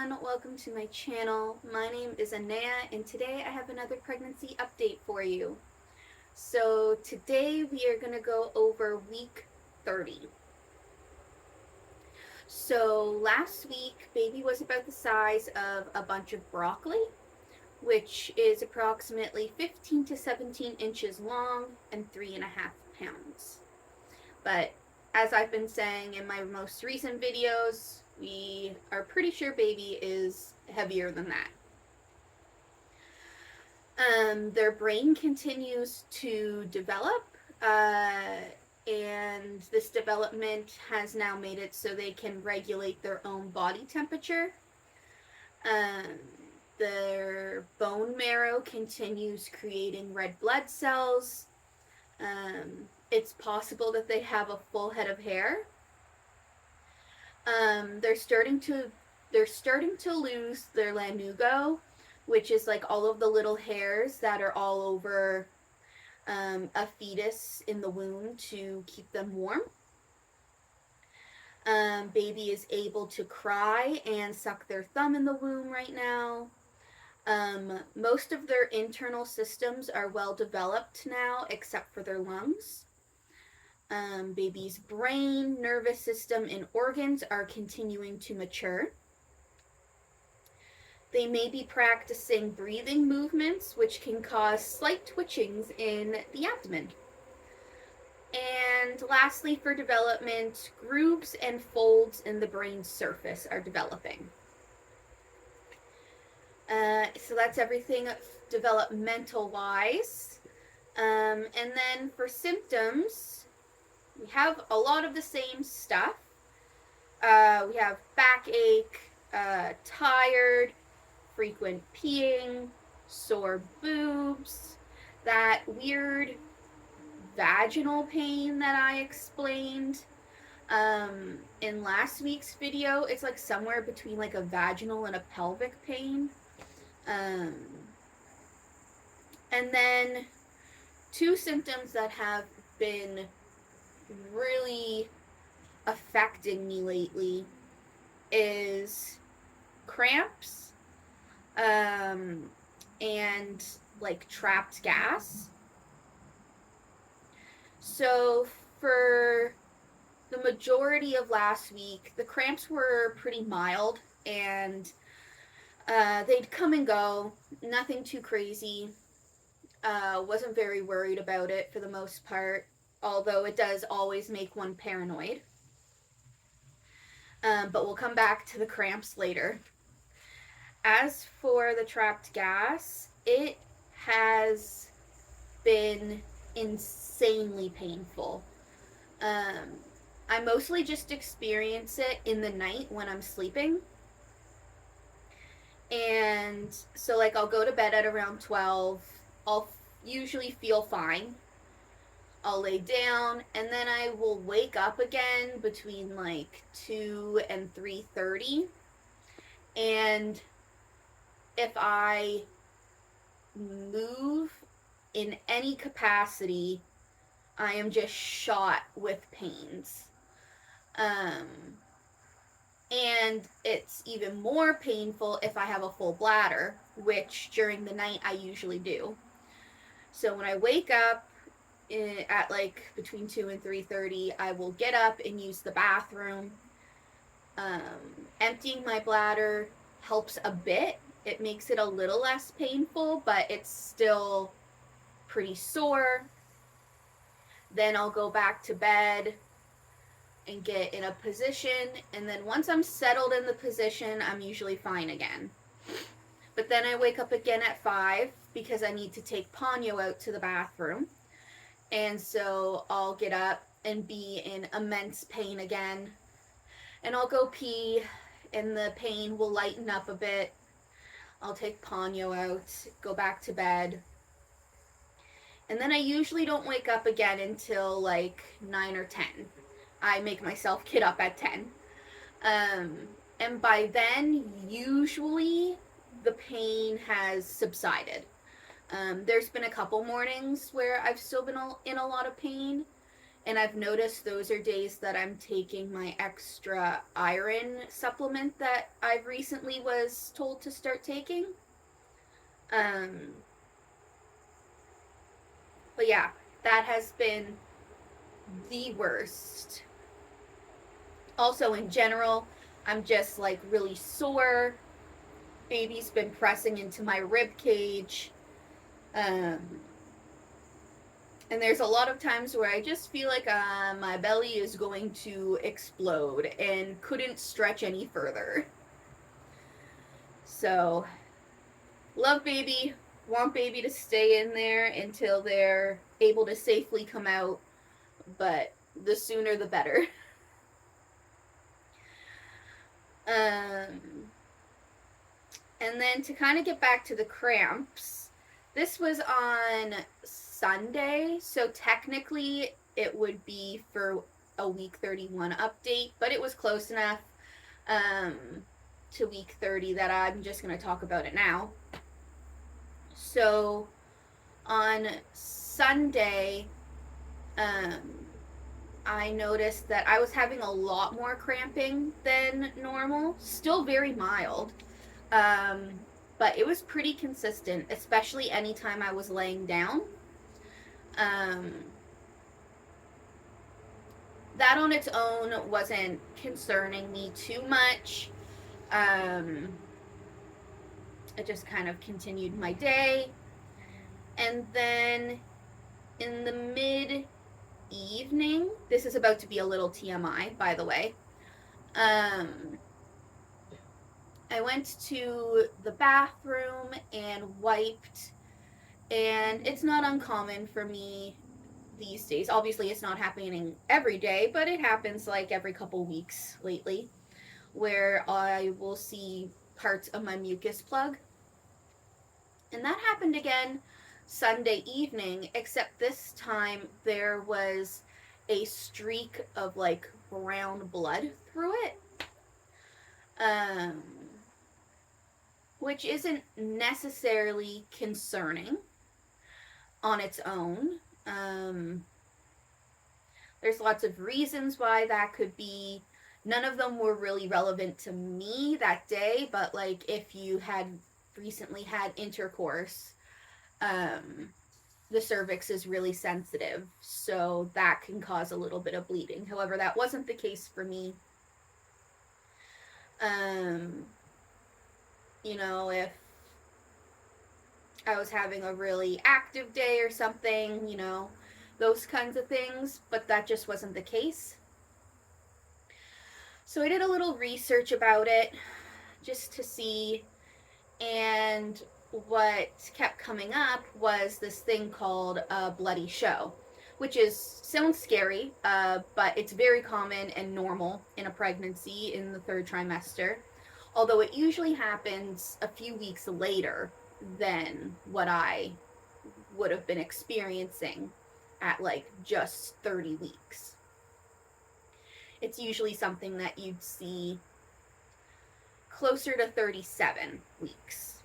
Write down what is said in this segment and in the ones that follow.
everyone, welcome to my channel. My name is Anea and today I have another pregnancy update for you. So today we are going to go over week 30. So last week baby was about the size of a bunch of broccoli, which is approximately 15 to 17 inches long and 3.5 pounds. But as I've been saying in my most recent videos, we are pretty sure baby is heavier than that. Their brain continues to develop, and this development has now made it so they can regulate their own body temperature. Their bone marrow continues creating red blood cells. It's possible that they have a full head of hair. They're starting to lose their lanugo, which is like all of the little hairs that are all over a fetus in the womb to keep them warm. Baby is able to cry and suck their thumb in the womb right now. Most of their internal systems are well developed now, except for their lungs. Baby's brain, nervous system, and organs are continuing to mature. They may be practicing breathing movements, which can cause slight twitchings in the abdomen. And lastly, for development, grooves and folds in the brain surface are developing. So that's everything developmental-wise. And then for symptoms, we have a lot of the same stuff. We have backache, tired, frequent peeing, sore boobs, that weird vaginal pain that I explained in last week's video. It's like somewhere between like a vaginal and a pelvic pain. And then two symptoms that have been really affecting me lately is cramps and like trapped gas. So for the majority of last week, the cramps were pretty mild and they'd come and go, nothing too crazy. Wasn't very worried about it for the most part, although it does always make one paranoid. But we'll come back to the cramps later. As for the trapped gas, it has been insanely painful. I mostly just experience it in the night when I'm sleeping. And so like I'll go to bed at around 12. I'll usually feel fine. I'll lay down and then I will wake up again between like 2 and 3:30. And if I move in any capacity, I am just shot with pains. And it's even more painful if I have a full bladder, which during the night I usually do. So when I wake up at like between 2 and 3:30, I will get up and use the bathroom. Emptying my bladder helps a bit. It makes it a little less painful, but it's still pretty sore. Then I'll go back to bed and get in a position, and then once I'm settled in the position, I'm usually fine again. But then I wake up again at 5 because I need to take Ponyo out to the bathroom. And so I'll get up and be in immense pain again. And I'll go pee, and the pain will lighten up a bit. I'll take Ponyo out, go back to bed. And then I usually don't wake up again until like 9 or 10. I make myself get up at 10. And by then, usually the pain has subsided. There's been a couple mornings where I've still been in a lot of pain, And I've noticed those are days that I'm taking my extra iron supplement that I've recently was told to start taking. Um, but yeah, that has been the worst. Also, in general, I'm just like really sore. Baby's been pressing into my rib cage. Um, and there's a lot of times where I just feel like my belly is going to explode and couldn't stretch any further. So, love baby, want baby to stay in there until they're able to safely come out, but the sooner the better. Um, and then to kind of get back to the cramps, this was on Sunday, so technically it would be for a week 31 update, but it was close enough um, to week 30 that I'm just going to talk about it now. So on Sunday, um, I noticed that I was having a lot more cramping than normal, still very mild. Um, but it was pretty consistent, especially anytime I was laying down. Um, that on its own wasn't concerning me too much. Um, I just kind of continued my day. And then in the mid evening, this is about to be a little TMI, by the way. Um, I went to the bathroom and wiped, and it's not uncommon for me these days. Obviously, it's not happening every day, but it happens like every couple weeks lately where I will see parts of my mucus plug. And that happened again Sunday evening, except this time there was a streak of like brown blood through it. Um, which isn't necessarily concerning on its own. Um, there's lots of reasons why that could be. None of them were really relevant to me that day, but like if you had recently had intercourse, um, the cervix is really sensitive, so that can cause a little bit of bleeding. However, that wasn't the case for me. Um, if I was having a really active day or something, those kinds of things, but that just wasn't the case. So I did a little research about it just to see, and what kept coming up was this thing called a bloody show, which sounds scary, but it's very common and normal in a pregnancy in the third trimester, although it usually happens a few weeks later than what I would have been experiencing at like just 30 weeks. It's usually something that you'd see closer to 37 weeks.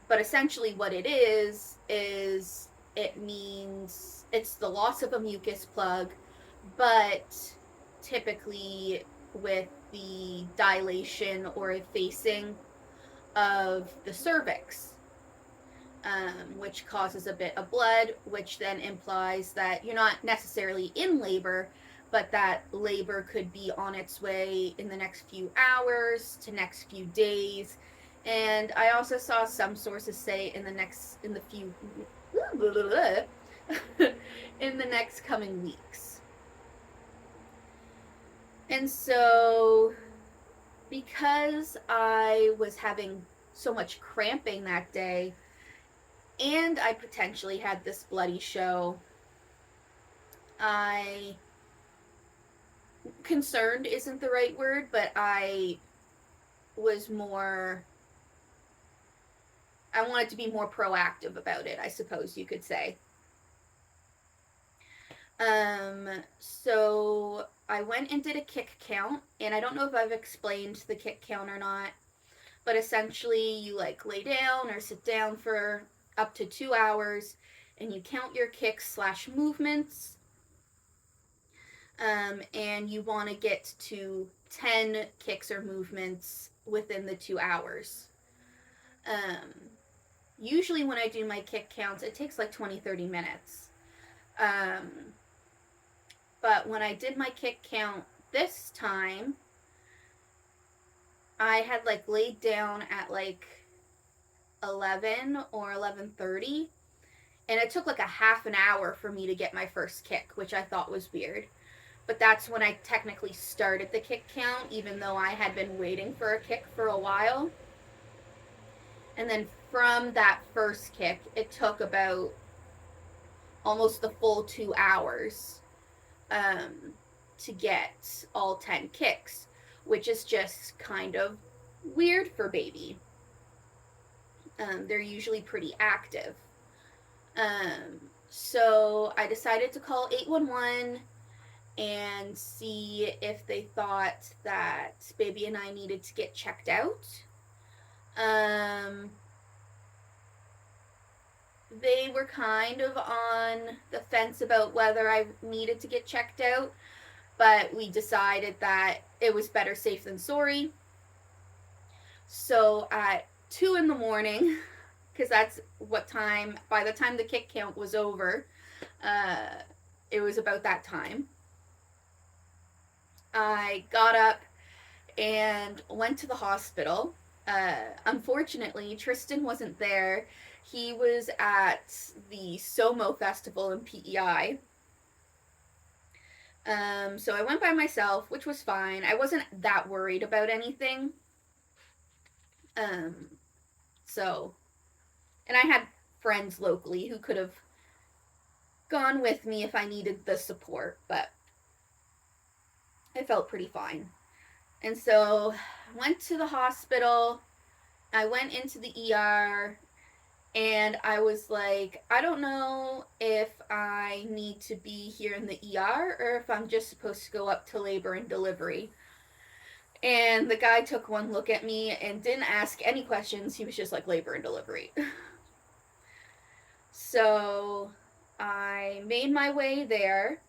But essentially, what it is it means it's the loss of a mucus plug, but typically with the dilation or effacing of the cervix, which causes a bit of blood, which then implies that you're not necessarily in labor, but that labor could be on its way in the next few hours to next few days. And I also saw some sources say in the in the next coming weeks. And so, because I was having so much cramping that day, and I potentially had this bloody show, I concerned isn't the right word, but I wanted to be more proactive about it, I suppose you could say. So I went and did a kick count, and I don't know if I've explained the kick count or not, but essentially you like lay down or sit down for up to 2 hours, and you count your kicks / movements, and you want to get to 10 kicks or movements within the 2 hours. Um, Usually when I do my kick counts, it takes like 20-30 minutes. Um, but when I did my kick count this time, I had like laid down at like 11 or 11:30, and it took like a half an hour for me to get my first kick, which I thought was weird. But that's when I technically started the kick count, even though I had been waiting for a kick for a while. And then from that first kick, it took about almost the full 2 hours to get all 10 kicks, which is just kind of weird for baby. They're usually pretty active. So I decided to call 811 and see if they thought that baby and I needed to get checked out. They were kind of on the fence about whether I needed to get checked out, but we decided that it was better safe than sorry. So at 2 in the morning, because that's what time, by the time the kick count was over, it was about that time, I got up and went to the hospital. Unfortunately, Tristan wasn't there. He was at the SOMO festival in PEI. So I went by myself, which was fine. I wasn't that worried about anything. So, and I had friends locally who could have gone with me if I needed the support, but I felt pretty fine. And so went to the hospital. I went into the ER, and I was like, I don't know if I need to be here in the ER or if I'm just supposed to go up to labor and delivery. And the guy took one look at me and didn't ask any questions. He was just like, labor and delivery. So I made my way there,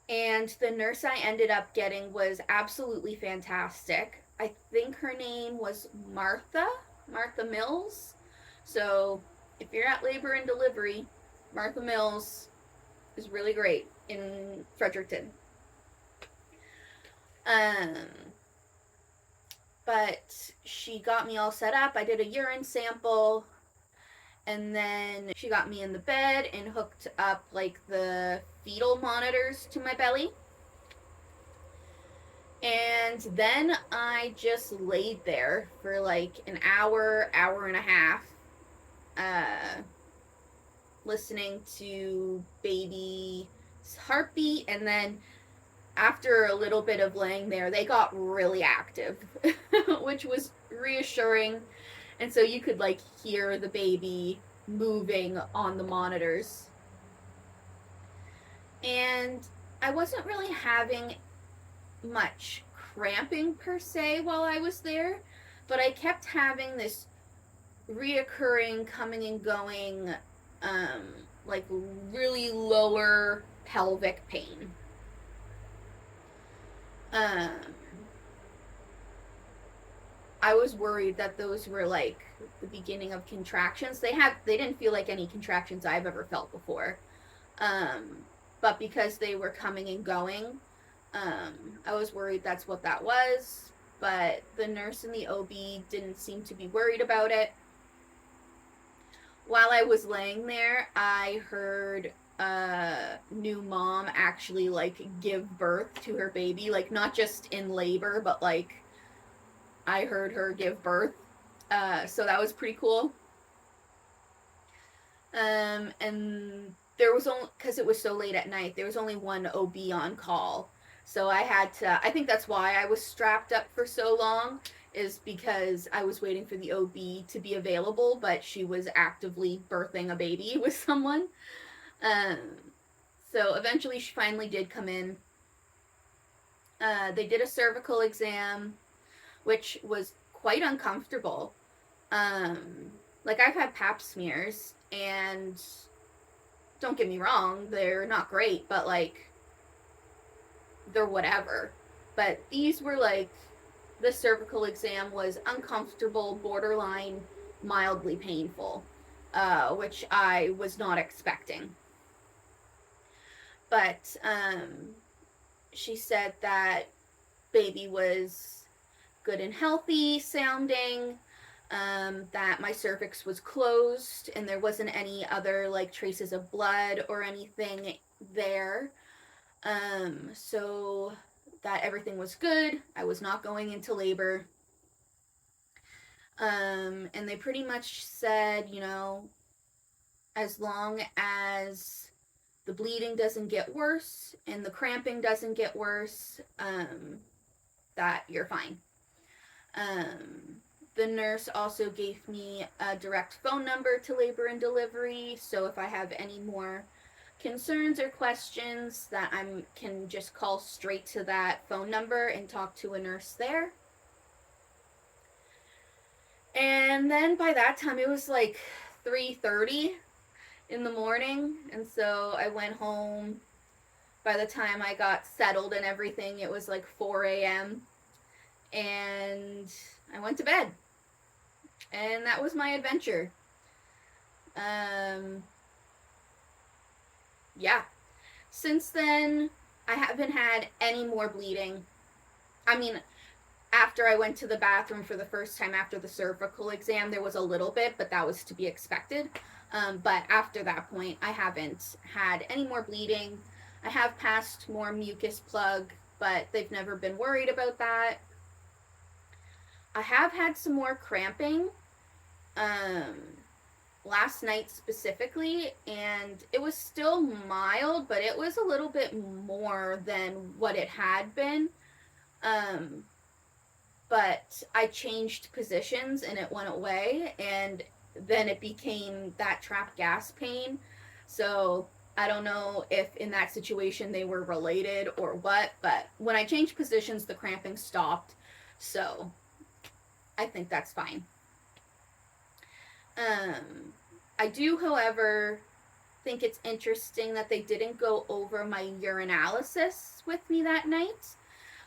and the nurse I ended up getting was absolutely fantastic. I think her name was Martha Mills. So if you're at labor and delivery, Martha Mills is really great in Fredericton. But she got me all set up. I did a urine sample, and then she got me in the bed and hooked up like the fetal monitors to my belly. And then I just laid there for like an hour and a half, listening to baby's heartbeat. And then after a little bit of laying there, they got really active, which was reassuring. And so you could like hear the baby moving on the monitors. And I wasn't really having much cramping per se while I was there, but I kept having this reoccurring coming and going, like really lower pelvic pain. I was worried that those were like the beginning of contractions. They didn't feel like any contractions I've ever felt before. But because they were coming and going, I was worried that's what that was. But the nurse and the OB didn't seem to be worried about it. While I was laying there, I heard a new mom actually like give birth to her baby, like not just in labor, but like I heard her give birth. So that was pretty cool. And there was only, because it was so late at night, there was only one OB on call. So I had to, I think that's why I was strapped up for so long, is because I was waiting for the OB to be available, but she was actively birthing a baby with someone. So eventually she finally did come in. They did a cervical exam, which was quite uncomfortable. Like I've had pap smears, and don't get me wrong, they're not great, but like they're whatever. But these were like, the cervical exam was uncomfortable, borderline mildly painful, which I was not expecting. But she said that baby was good and healthy sounding, that my cervix was closed and there wasn't any other like traces of blood or anything there. So that everything was good. I was not going into labor. And they pretty much said, you know, as long as the bleeding doesn't get worse and the cramping doesn't get worse, that you're fine. The nurse also gave me a direct phone number to labor and delivery, so if I have any more concerns or questions, that I can just call straight to that phone number and talk to a nurse there. And then by that time it was like 3:30 in the morning, and so I went home. By the time I got settled and everything, it was like 4 a.m. and I went to bed. And that was my adventure. Yeah. Since then, I haven't had any more bleeding. I mean, after I went to the bathroom for the first time after the cervical exam, there was a little bit, but that was to be expected. But after that point, I haven't had any more bleeding. I have passed more mucus plug, but they've never been worried about that. I have had some more cramping last night specifically, and it was still mild, but it was a little bit more than what it had been. But I changed positions and it went away, and then it became that trapped gas pain. So I don't know if in that situation they were related or what, but when I changed positions, the cramping stopped. So I think that's fine. I do, however, think it's interesting that they didn't go over my urinalysis with me that night,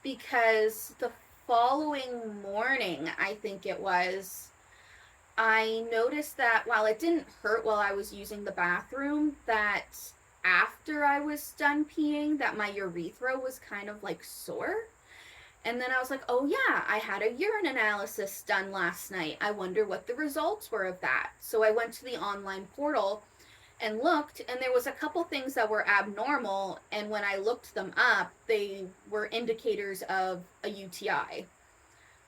because the following morning, I think it was, I noticed that while it didn't hurt while I was using the bathroom, that after I was done peeing, that my urethra was kind of like sore. And then I was like, oh yeah, I had a urine analysis done last night. I wonder what the results were of that. So I went to the online portal and looked, and there was a couple things that were abnormal, and when I looked them up, they were indicators of a UTI.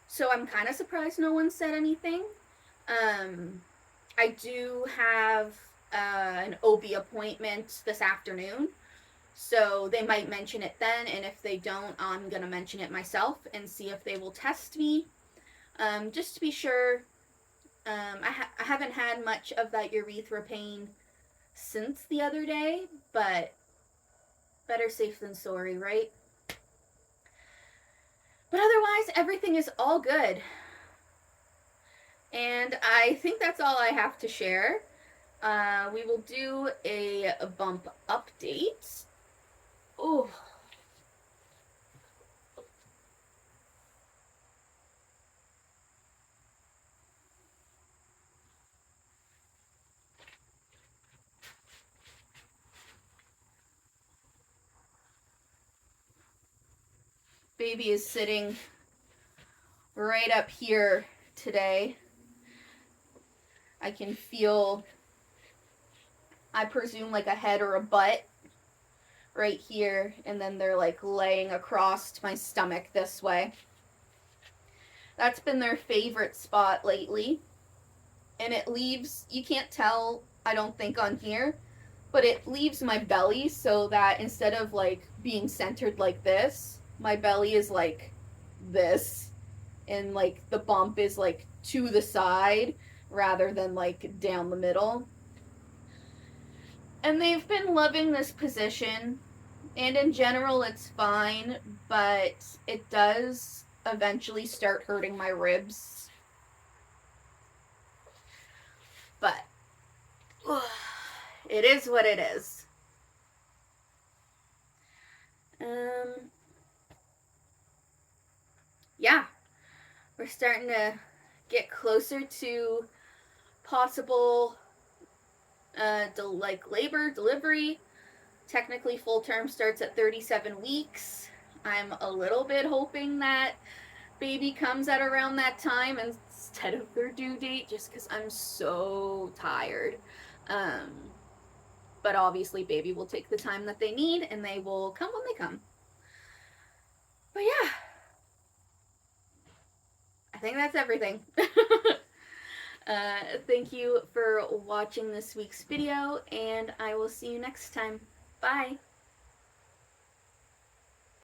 So I'm kind of surprised no one said anything. I do have an OB appointment this afternoon, so they might mention it then, and if they don't, I'm going to mention it myself and see if they will test me, just to be sure. I haven't had much of that urethra pain since the other day, but better safe than sorry, right? But otherwise, everything is all good. And I think that's all I have to share. We will do a bump update. Oh. Baby is sitting right up here today. I can feel, I presume, like a head or a butt right here, and then they're like laying across my stomach this way. That's been their favorite spot lately. And it leaves, you can't tell, I don't think, on here, but it leaves my belly so that instead of like being centered like this, my belly is like this, and like the bump is like to the side rather than like down the middle. And they've been loving this position, and in general it's fine, but it does eventually start hurting my ribs. But it is what it is. Um, yeah, we're starting to get closer to possible like labor delivery. Technically, full term starts at 37 weeks. I'm a little bit hoping that baby comes at around that time instead of their due date, just because I'm so tired. Um, but obviously, baby will take the time that they need, and they will come when they come. But yeah, I think that's everything. Thank you for watching this week's video, and I will see you next time. Bye.